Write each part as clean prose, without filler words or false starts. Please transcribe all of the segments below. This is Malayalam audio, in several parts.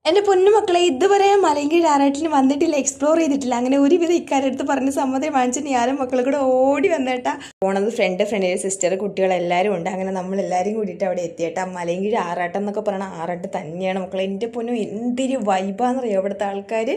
എൻ്റെ പൊന്നുമക്കളെ ഇതുവരെ മലയങ്കീഴ് ആറാട്ടിന് വന്നിട്ടില്ല, എക്സ്പ്ലോർ ചെയ്തിട്ടില്ല. അങ്ങനെ ഒരുവിധം ഇക്കാര്യടുത്ത് പറഞ്ഞ് സമ്മതം വാങ്ങിച്ചിട്ട് ഞാനും മക്കളും കൂടെ ഓടി വന്നേട്ടാ. പോണത് ഫ്രണ്ടിൻ്റെ സിസ്റ്റർ കുട്ടികളെല്ലാവരും ഉണ്ട്. അങ്ങനെ നമ്മളെല്ലാവരും കൂടിയിട്ട് അവിടെ എത്തിയേട്ടാ. മലയങ്കീഴ് ആറാട്ടം എന്നൊക്കെ പറയുന്ന ആറാട്ട് തന്നെയാണ് മക്കളെ. എൻ്റെ പൊന്നും എന്തൊരു വൈബാണെന്നറിയോ അവിടുത്തെ ആൾക്കാർ.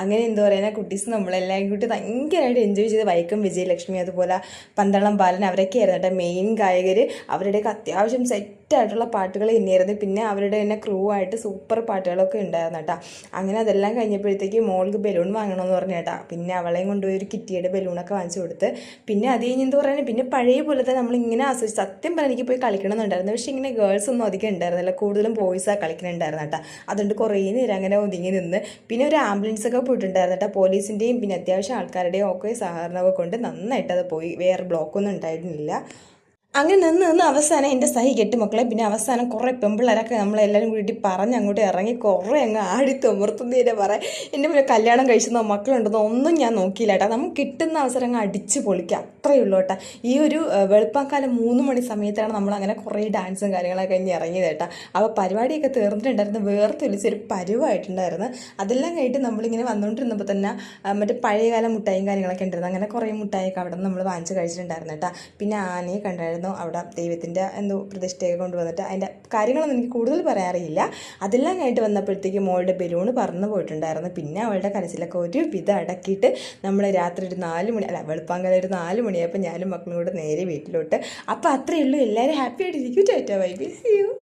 അങ്ങനെ എന്താ പറയുക, കുട്ടീസ് നമ്മളെല്ലാവരും കൂട്ടി ഭയങ്കരമായിട്ട് എൻജോയ് ചെയ്ത്. വൈക്കം വിജയലക്ഷ്മി അതുപോലെ പന്തളം ബാലൻ അവരൊക്കെ ആയിരുന്നു കേട്ടോ മെയിൻ ഗായകർ. അവരുടെയൊക്കെ അത്യാവശ്യം സെറ്റായിട്ടുള്ള പാട്ടുകൾ തന്നെയായിരുന്നു. പിന്നെ അവരുടെ തന്നെ ക്രൂ ആയിട്ട് സൂപ്പർ പാട്ടുകളൊക്കെ ഉണ്ടായിരുന്നു കേട്ടോ. അങ്ങനെ അതെല്ലാം കഴിഞ്ഞപ്പോഴത്തേക്ക് മോൾക്ക് ബലൂൺ വാങ്ങണമെന്ന് പറഞ്ഞു കേട്ടോ. പിന്നെ അവളെയും കൊണ്ടുപോയി ഒരു കിറ്റിയുടെ ബലൂണൊക്കെ വാങ്ങിച്ചു കൊടുത്ത്. പിന്നെ അത് കഴിഞ്ഞ് എന്താ പറയുക, പിന്നെ പഴയ പോലെ തന്നെ നമ്മളിങ്ങനെ ആസ്വദിച്ച്. സത്യം പറഞ്ഞാൽ എനിക്ക് പോയി കളിക്കണമെന്നുണ്ടായിരുന്നു, പക്ഷേ ഇങ്ങനെ ഗേൾസ് ഒന്നും അധികം ഉണ്ടായിരുന്നില്ല, കൂടുതലും ബോയ്സാണ് കളിക്കണുണ്ടായിരുന്നു കേട്ടോ. അതുകൊണ്ട് കുറേ നേരം അങ്ങനെ ഒതുങ്ങി നിന്ന്. പിന്നെ ഒരു ആംബുലൻസൊക്കെ പോയിട്ടുണ്ടായിരുന്നു കേട്ടോ, പോലീസിൻ്റെയും പിന്നെ അത്യാവശ്യം ആൾക്കാരുടെയും ഒക്കെ സഹകരണമൊക്കെ കൊണ്ട് നന്നായിട്ട് അത് പോയി. വേറെ ബ്ലോക്കൊന്നും ഉണ്ടായിരുന്നില്ല. അങ്ങനെ നിന്ന് അവസാനം എൻ്റെ സഹി കെട്ടി മക്കളെ. പിന്നെ അവസാനം കുറേ പെമ്പിള്ളേരൊക്കെ നമ്മളെല്ലാവരും കൂടി പറഞ്ഞ് അങ്ങോട്ട് ഇറങ്ങി കുറേ അങ്ങ് ആടി തുമർത്തുന്നതിനെ പറയാം. എൻ്റെ പിന്നെ കല്യാണം കഴിച്ചെന്നോ മക്കളുണ്ടെന്നോ ഒന്നും ഞാൻ നോക്കിയില്ല കേട്ടോ. നമുക്ക് കിട്ടുന്ന അവസരം അങ്ങ് അടിച്ച് പൊളിക്കുക, അത്രയേ ഉള്ളൂ കേട്ടോ. ഈ ഒരു വെളുപ്പാക്കാലം 3 മണി സമയത്താണ് നമ്മളങ്ങനെ കുറേ ഡാൻസും കാര്യങ്ങളൊക്കെ കഴിഞ്ഞ് ഇറങ്ങിയത് കേട്ടോ. അപ്പോൾ പരിപാടിയൊക്കെ തീർന്നിട്ടുണ്ടായിരുന്നു, വേർത്തൊലിച്ചൊരു പരുവായിട്ടുണ്ടായിരുന്നു. അതെല്ലാം കഴിഞ്ഞിട്ട് നമ്മളിങ്ങനെ വന്നുകൊണ്ടിരുന്നപ്പോൾ തന്നെ മറ്റേ പഴയകാല മുട്ടായും കാര്യങ്ങളൊക്കെ ഉണ്ടായിരുന്നു. അങ്ങനെ കുറേ മുട്ടായൊക്കെ അവിടെ നിന്ന് നമ്മൾ വാങ്ങിച്ച് കഴിച്ചിട്ടുണ്ടായിരുന്നു കേട്ടോ. പിന്നെ ആനയെ കണ്ടായിരുന്നു അവിടെ, ദൈവത്തിൻ്റെ എന്തോ പ്രതിഷ്ഠയൊക്കെ കൊണ്ടുവന്നിട്ട്. അതിൻ്റെ കാര്യങ്ങളൊന്നും എനിക്ക് കൂടുതൽ പറയാറില്ല. അതെല്ലാം കഴിഞ്ഞിട്ട് വന്നപ്പോഴത്തേക്ക് മോളുടെ ബലൂണ് പറന്ന് പോയിട്ടുണ്ടായിരുന്നു. പിന്നെ അവളുടെ കരച്ചിലൊക്കെ ഒരു വിധം അടക്കിയിട്ട് നമ്മൾ രാത്രി ഒരു 4 മണി വെളുപ്പാങ്കല ഒരു 4 മണിയായപ്പോൾ ഞാനും മക്കളും കൂടെ നേരെ വീട്ടിലോട്ട്. അപ്പോൾ അത്രയേ ഉള്ളൂ. എല്ലാവരും ഹാപ്പി ആയിട്ടിരിക്കും. Tata bye bye, see U.